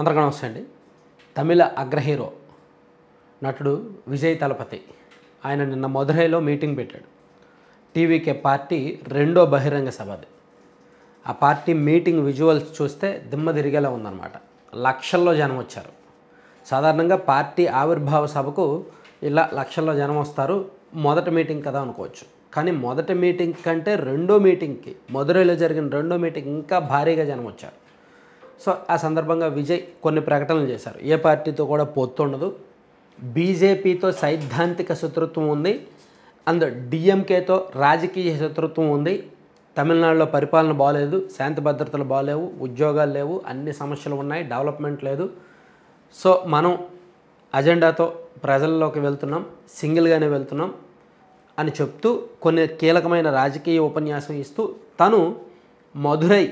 అందరికీ నమస్తే అండి. తమిళ అగ్ర హీరో నటుడు విజయ్ తలపతి ఆయన నిన్న మదురైలో మీటింగ్ పెట్టాడు. టీవీకే పార్టీ రెండో బహిరంగ సభ అది. ఆ పార్టీ మీటింగ్ విజువల్స్ చూస్తే దిమ్మ తిరిగేలా ఉందన్నమాట. లక్షల్లో జనం వచ్చారు. సాధారణంగా పార్టీ ఆవిర్భావ సభకు ఇలా లక్షల్లో జనం వస్తారు. మొదటి మీటింగ్ కదా అనుకోవచ్చు. కానీ మొదటి మీటింగ్ కంటే రెండో మీటింగ్కి, మదురైలో జరిగిన రెండో మీటింగ్ ఇంకా భారీగా జనం వచ్చారు. సో ఆ సందర్భంగా విజయ్ కొన్ని ప్రకటనలు చేశారు. ఏ పార్టీతో కూడా పొత్తు ఉండదు, బీజేపీతో సైద్ధాంతిక శత్రుత్వం ఉంది, అండ్ డిఎంకేతో రాజకీయ శత్రుత్వం ఉంది. తమిళనాడులో పరిపాలన బాగలేదు, శాంతి భద్రతలు బాగలేవు, ఉద్యోగాలు లేవు, అన్ని సమస్యలు ఉన్నాయి, డెవలప్మెంట్ లేదు. సో మనం అజెండాతో ప్రజల్లోకి వెళ్తున్నాం, సింగిల్గానే వెళ్తున్నాం అని చెప్తూ కొన్ని కీలకమైన రాజకీయ ఉపన్యాసం ఇస్తూ తను మదురై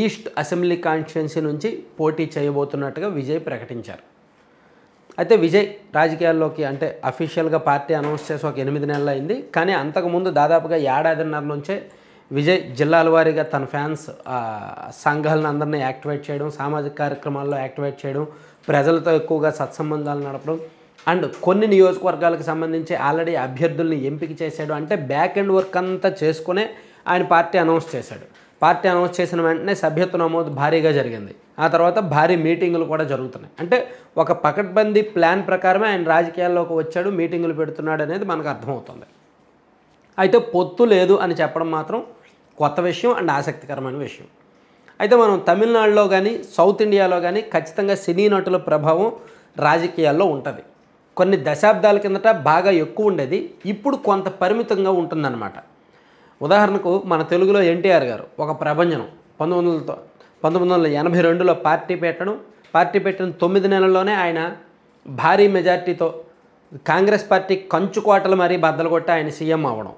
ఈస్ట్ అసెంబ్లీ కాన్స్టిట్యున్సీ నుంచి పోటీ చేయబోతున్నట్టుగా విజయ్ ప్రకటించారు. అయితే విజయ్ రాజకీయాల్లోకి అంటే అఫీషియల్గా పార్టీ అనౌన్స్ చేసి ఒక 8 నెలలు అయింది. కానీ అంతకుముందు దాదాపుగా ఏడాదిన్నర నుంచే విజయ్ జిల్లాల వారీగా తన ఫ్యాన్స్ సంఘాలను అందరినీ యాక్టివేట్ చేయడం, సామాజిక కార్యక్రమాల్లో యాక్టివేట్ చేయడం, ప్రజలతో ఎక్కువగా సత్సంబంధాలు నడపడం, అండ్ కొన్ని నియోజకవర్గాలకు సంబంధించి ఆల్రెడీ అభ్యర్థుల్ని ఎంపిక చేశాడు. అంటే బ్యాక్ ఎండ్ వర్క్ అంతా చేసుకునే ఆయన పార్టీ అనౌన్స్ చేశాడు. పార్టీ అనౌన్స్ చేసిన వెంటనే సభ్యత్వ నమోదు భారీగా జరిగింది. ఆ తర్వాత భారీ మీటింగులు కూడా జరుగుతున్నాయి. అంటే ఒక పకడ్బందీ ప్లాన్ ప్రకారమే ఆయన రాజకీయాల్లోకి వచ్చాడు, మీటింగులు పెడుతున్నాడు అనేది మనకు అర్థమవుతుంది. అయితే పొత్తు లేదు అని చెప్పడం మాత్రం కొత్త విషయం అండ్ ఆసక్తికరమైన విషయం. అయితే మనం తమిళనాడులో కానీ సౌత్ ఇండియాలో కానీ ఖచ్చితంగా సినీ నటుల ప్రభావం రాజకీయాల్లో ఉంటుంది. కొన్ని దశాబ్దాల కిందట బాగా ఎక్కువ ఉండేది, ఇప్పుడు కొంత పరిమితంగా ఉంటుందన్నమాట. ఉదాహరణకు మన తెలుగులో ఎన్టీఆర్ గారు ఒక ప్రభంజనం 1982లో పార్టీ పెట్టిన 9 నెలల్లోనే ఆయన భారీ మెజార్టీతో కాంగ్రెస్ పార్టీ కంచుకోటలు మరీ బద్దలు కొట్టి ఆయన సీఎం అవ్వడం.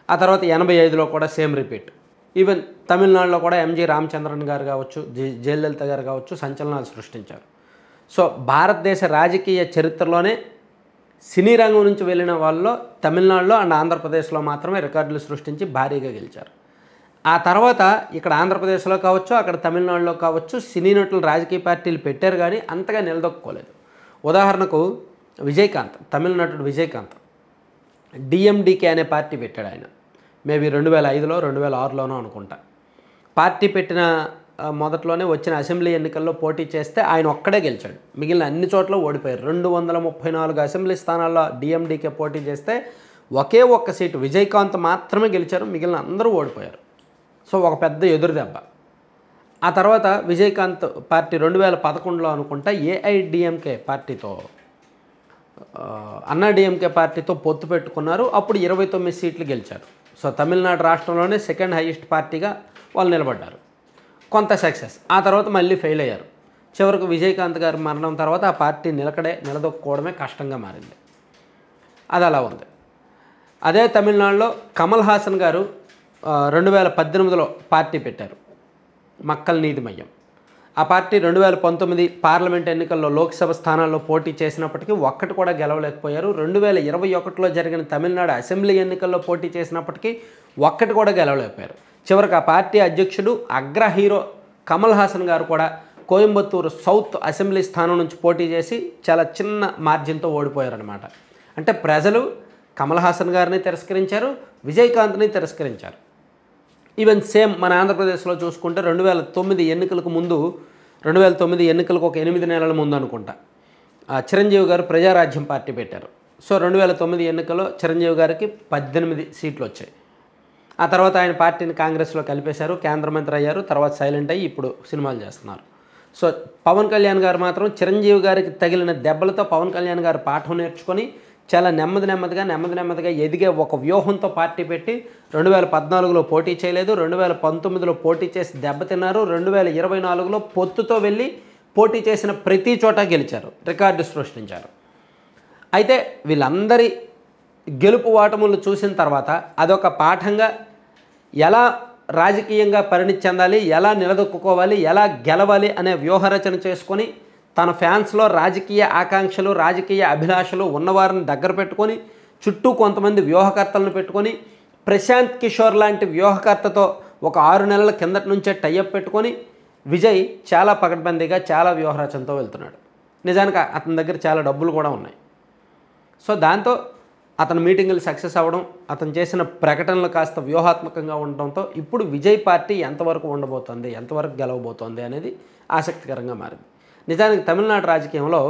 ఆ తర్వాత 85లో కూడా సేమ్ రిపీట్. ఈవెన్ తమిళనాడులో కూడా ఎంజి రామచంద్రన్ గారు కావచ్చు, జయలలిత గారు కావచ్చు సంచలనాలు సృష్టించారు. సో భారతదేశ రాజకీయ చరిత్రలోనే సినీ రంగం నుంచి వెళ్ళిన వాళ్ళలో తమిళనాడులో అండ్ ఆంధ్రప్రదేశ్లో మాత్రమే రికార్డులు సృష్టించి భారీగా గెలిచారు. ఆ తర్వాత ఇక్కడ ఆంధ్రప్రదేశ్లో కావచ్చు, అక్కడ తమిళనాడులో కావచ్చు సినీ నటులు రాజకీయ పార్టీలు పెట్టారు కానీ అంతగా నిలదొక్కుకోలేదు. ఉదాహరణకు విజయకాంత్, తమిళ నటుడు విజయకాంత్ డిఎండికే అనే పార్టీ పెట్టాడు. ఆయన మేబీ 2005లో 2006లోనో అనుకుంటా. పార్టీ పెట్టిన మొదట్లోనే వచ్చిన అసెంబ్లీ ఎన్నికల్లో పోటీ చేస్తే ఆయన ఒక్కడే గెలిచాడు. మిగిలిన అన్ని చోట్ల ఓడిపోయారు. 234 అసెంబ్లీ స్థానాల్లో డిఎండికే పోటీ చేస్తే ఒకే ఒక్క సీటు విజయకాంత్ మాత్రమే గెలిచారు, మిగిలిన అందరూ ఓడిపోయారు. సో ఒక పెద్ద ఎదురు దెబ్బ. ఆ తర్వాత విజయకాంత్ పార్టీ 2011లో అనుకుంటా ఏఐడిఎంకే పార్టీతో అన్నాడీఎంకే పార్టీతో పొత్తు పెట్టుకున్నారు. అప్పుడు 29 సీట్లు గెలిచారు. సో తమిళనాడు రాష్ట్రంలోనే సెకండ్ హైయెస్ట్ పార్టీగా వాళ్ళు నిలబడ్డారు. కొంత సక్సెస్. ఆ తర్వాత మళ్ళీ ఫెయిల్ అయ్యారు. చివరకు విజయకాంత్ గారి మరణం తర్వాత ఆ పార్టీ నిలదొక్కుకోవడమే కష్టంగా మారింది. అది అలా ఉంది. అదే తమిళనాడులో కమల్ హాసన్ గారు 2018లో పార్టీ పెట్టారు, మక్కల్ నీతిమయ్యం. ఆ పార్టీ 2019 పార్లమెంట్ ఎన్నికల్లో లోక్సభ స్థానాల్లో పోటీ చేసినప్పటికీ ఒక్కటి కూడా గెలవలేకపోయారు. 2021లో జరిగిన తమిళనాడు అసెంబ్లీ ఎన్నికల్లో పోటీ చేసినప్పటికీ ఒక్కటి కూడా గెలవలేకపోయారు. చివరికి ఆ పార్టీ అధ్యక్షుడు అగ్ర హీరో కమల్ హాసన్ గారు కూడా కోయంబత్తూరు సౌత్ అసెంబ్లీ స్థానం నుంచి పోటీ చేసి చాలా చిన్న మార్జిన్తో ఓడిపోయారనమాట. అంటే ప్రజలు కమల్ హాసన్ గారిని తిరస్కరించారు, విజయకాంత్ని తిరస్కరించారు. ఈవెన్ సేమ్ మన ఆంధ్రప్రదేశ్లో చూసుకుంటే 2009 ఎన్నికలకు ముందు, 2009 ఎన్నికలకు ఒక 8 నెలల ముందు అనుకుంటా చిరంజీవి గారు ప్రజారాజ్యం పార్టీ పెట్టారు. సో 2009 ఎన్నికల్లో చిరంజీవి గారికి 18 సీట్లు వచ్చాయి. ఆ తర్వాత ఆయన పార్టీని కాంగ్రెస్లో కలిపేశారు, కేంద్ర మంత్రి అయ్యారు, తర్వాత సైలెంట్ అయ్యి ఇప్పుడు సినిమాలు చేస్తున్నారు. సో పవన్ కళ్యాణ్ గారు మాత్రం చిరంజీవి గారికి తగిలిన దెబ్బలతో పవన్ కళ్యాణ్ గారు పాఠం నేర్చుకొని చాలా నెమ్మదిగా ఎదిగే ఒక వ్యూహంతో పార్టీ పెట్టి 2014లో పోటీ చేయలేదు, 2019లో పోటీ చేసి దెబ్బతిన్నారు, 2024లో పొత్తుతో వెళ్ళి పోటీ చేసిన ప్రతి చోట గెలిచారు, రికార్డు సృష్టించారు. అయితే వీళ్ళందరి గెలుపు ఓటములు చూసిన తర్వాత అదొక పాఠంగా ఎలా రాజకీయంగా పరిణితి చెందాలి, ఎలా నిలదొక్కుకోవాలి, ఎలా గెలవాలి అనే వ్యూహరచన చేసుకొని తన ఫ్యాన్స్లో రాజకీయ ఆకాంక్షలు, రాజకీయ అభిలాషలు ఉన్నవారిని దగ్గర పెట్టుకొని చుట్టూ కొంతమంది వ్యూహకర్తలను పెట్టుకొని ప్రశాంత్ కిషోర్ లాంటి వ్యూహకర్తతో ఒక 6 నెలల కిందటి నుంచే టైఅప్ పెట్టుకొని విజయ్ చాలా పకడ్బందీగా చాలా వ్యూహరచనతో వెళ్తున్నాడు. నిజానికి అతని దగ్గర చాలా డబ్బులు కూడా ఉన్నాయి. సో దాంతో అతని మీటింగులు సక్సెస్ అవ్వడం, అతను చేసిన ప్రకటనలు కాస్త వ్యూహాత్మకంగా ఉండడంతో ఇప్పుడు విజయ్ పార్టీ ఎంతవరకు ఉండబోతోంది, ఎంతవరకు గెలవబోతోంది అనేది ఆసక్తికరంగా మారింది. నిజానికి తమిళనాడు రాజకీయంలో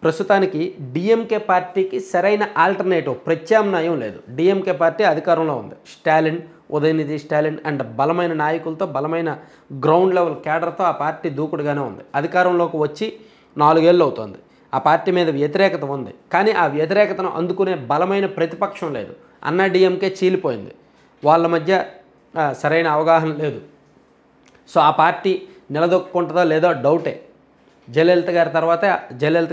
ప్రస్తుతానికి డిఎంకే పార్టీకి సరైన ఆల్టర్నేటివ్ ప్రత్యామ్నాయం లేదు. డిఎంకే పార్టీ అధికారంలో ఉంది. స్టాలిన్, ఉదయనిధి స్టాలిన్ అండ్ బలమైన నాయకులతో, బలమైన గ్రౌండ్ లెవెల్ క్యాడర్తో ఆ పార్టీ దూకుడుగానే ఉంది. అధికారంలోకి వచ్చి 4 ఏళ్ళు అవుతోంది. ఆ పార్టీ మీద వ్యతిరేకత ఉంది, కానీ ఆ వ్యతిరేకతను అందుకునే బలమైన ప్రతిపక్షం లేదు. అన్నా డిఎంకే చీలిపోయింది, వాళ్ళ మధ్య సరైన అవగాహన లేదు. సో ఆ పార్టీ నిలదొక్కుంటుందో లేదో డౌటే. జయలలిత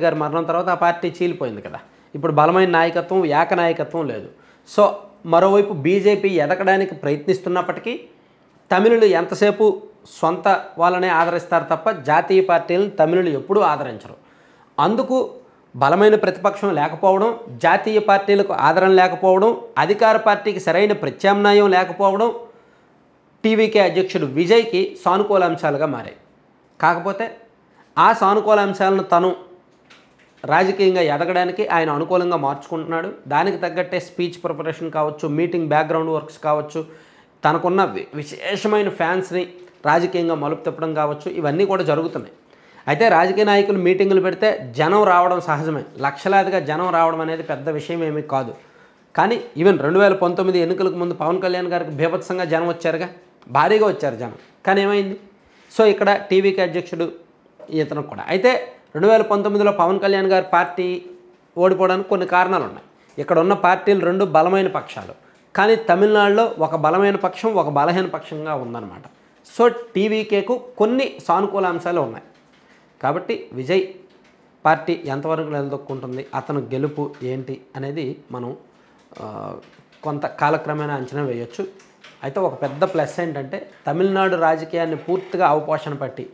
గారి మరణం తర్వాత ఆ పార్టీ చీలిపోయింది కదా. ఇప్పుడు బలమైన నాయకత్వం, ఏకనాయకత్వం లేదు. సో మరోవైపు బీజేపీ ఎదగడానికి ప్రయత్నిస్తున్నప్పటికీ తమిళులు ఎంతసేపు సొంత వాళ్ళనే ఆదరిస్తారు తప్ప జాతీయ పార్టీలను తమిళులు ఎప్పుడూ ఆదరించరు. అందుకు బలమైన ప్రతిపక్షం లేకపోవడం, జాతీయ పార్టీలకు ఆదరణ లేకపోవడం, అధికార పార్టీకి సరైన ప్రత్యామ్నాయం లేకపోవడం టీవీకే అధ్యక్షుడు విజయ్కి సానుకూల అంశాలుగా మారాయి. కాకపోతే ఆ సానుకూల అంశాలను తను రాజకీయంగా ఎదగడానికి ఆయన అనుకూలంగా మార్చుకుంటున్నాడు. దానికి తగ్గట్టే స్పీచ్ ప్రిపరేషన్ కావచ్చు, మీటింగ్ బ్యాక్గ్రౌండ్ వర్క్స్ కావచ్చు, తనకున్న విశేషమైన ఫ్యాన్స్ని రాజకీయంగా మలుపు తిప్పడం కావచ్చు, ఇవన్నీ కూడా జరుగుతున్నాయి. అయితే రాజకీయ నాయకులు మీటింగులు పెడితే జనం రావడం సహజమే. లక్షలాదిగా జనం రావడం అనేది పెద్ద విషయం ఏమీ కాదు. కానీ ఈవెన్ 2019 ఎన్నికలకు ముందు పవన్ కళ్యాణ్ గారికి బీభత్సంగా జనం వచ్చారుగా, భారీగా వచ్చారు జనం. కానీ ఏమైంది? సో ఇక్కడ టీవీకి అధ్యక్షుడు ఇతను కూడా. అయితే 2019లో పవన్ కళ్యాణ్ గారి పార్టీ ఓడిపోవడానికి కొన్ని కారణాలు ఉన్నాయి. ఇక్కడ ఉన్న పార్టీలు 2 బలమైన పక్షాలు, కానీ తమిళనాడులో ఒక బలమైన పక్షం, ఒక బలహీన పక్షంగా ఉందన్నమాట. సో టీవీకేకు కొన్ని సానుకూల అంశాలు ఉన్నాయి. కాబట్టి విజయ్ పార్టీ ఎంతవరకు నిలదొక్కుంటుంది, అతను గెలుపు ఏంటి అనేది మనం కొంత కాలక్రమేణా అంచనా వేయొచ్చు. అయితే ఒక పెద్ద ప్లస్ ఏంటంటే తమిళనాడు రాజకీయాన్ని పూర్తిగా అవపోషణ పట్టి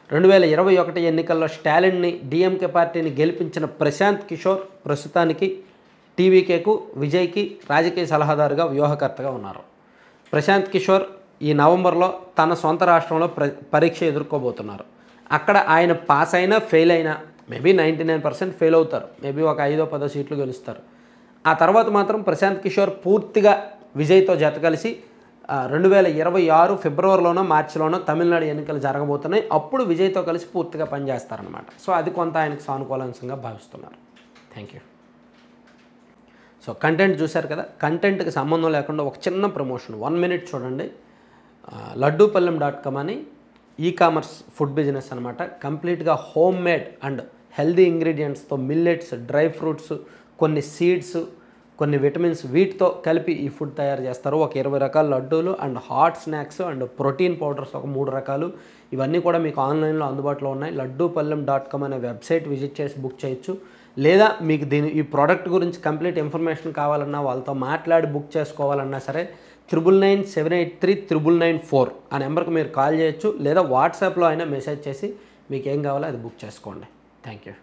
2021 ఎన్నికల్లో స్టాలిన్ని, డిఎంకే పార్టీని గెలిపించిన ప్రశాంత్ కిషోర్ ప్రస్తుతానికి టీవీకేకు, విజయ్కి రాజకీయ సలహాదారుగా, వ్యూహకర్తగా ఉన్నారు. ప్రశాంత్ కిషోర్ ఈ నవంబర్లో తన సొంత రాష్ట్రంలో పరీక్ష ఎదుర్కోబోతున్నారు. అక్కడ ఆయన పాస్ అయినా ఫెయిల్ అయినా మేబీ 99% ఫెయిల్ అవుతారు, మేబీ ఒక 5-10 సీట్లు గెలుస్తారు. ఆ తర్వాత మాత్రం ప్రశాంత్ కిషోర్ పూర్తిగా విజయ్తో జత కలిసి 2026 ఫిబ్రవరిలోనో మార్చిలోనో తమిళనాడు ఎన్నికలు జరగబోతున్నాయి. అప్పుడు విజయ్తో కలిసి పూర్తిగా పనిచేస్తారనమాట. సో అది కొంత ఆయనకు సానుకూలంగా భావిస్తున్నారు. Thank you. సో కంటెంట్ చూశారు కదా, కంటెంట్కి సంబంధం లేకుండా ఒక చిన్న ప్రమోషన్ 1 మినిట్ చూడండి. laddupallam.com అని ఈకామర్స్ ఫుడ్ బిజినెస్ అనమాట. కంప్లీట్గా హోమ్ మేడ్ అండ్ హెల్దీ ఇంగ్రీడియంట్స్తో మిల్లెట్స్, డ్రై ఫ్రూట్స్, కొన్ని సీడ్స్, కొన్ని విటమిన్స్, వీటితో కలిపి ఈ ఫుడ్ తయారు చేస్తారు. ఒక 20 రకాల లడ్డూలు and hot snacks and protein powders ఒక 3 రకాలు. ఇవన్నీ కూడా మీకు ఆన్లైన్లో అందుబాటులో ఉన్నాయి. laddupallam.com అనే వెబ్సైట్ విజిట్ చేసి బుక్ చేయొచ్చు. లేదా మీకు ఈ ప్రోడక్ట్ గురించి కంప్లీట్ ఇన్ఫర్మేషన్ కావాలన్నా, వాళ్ళతో మాట్లాడి బుక్ చేసుకోవాలన్నా సరే 9997839994 ఆ నెంబర్కి మీరు కాల్ చేయొచ్చు. లేదా వాట్సాప్లో అయినా మెసేజ్ చేసి మీకు ఏం కావాలో అది బుక్ చేసుకోండి. Thank you.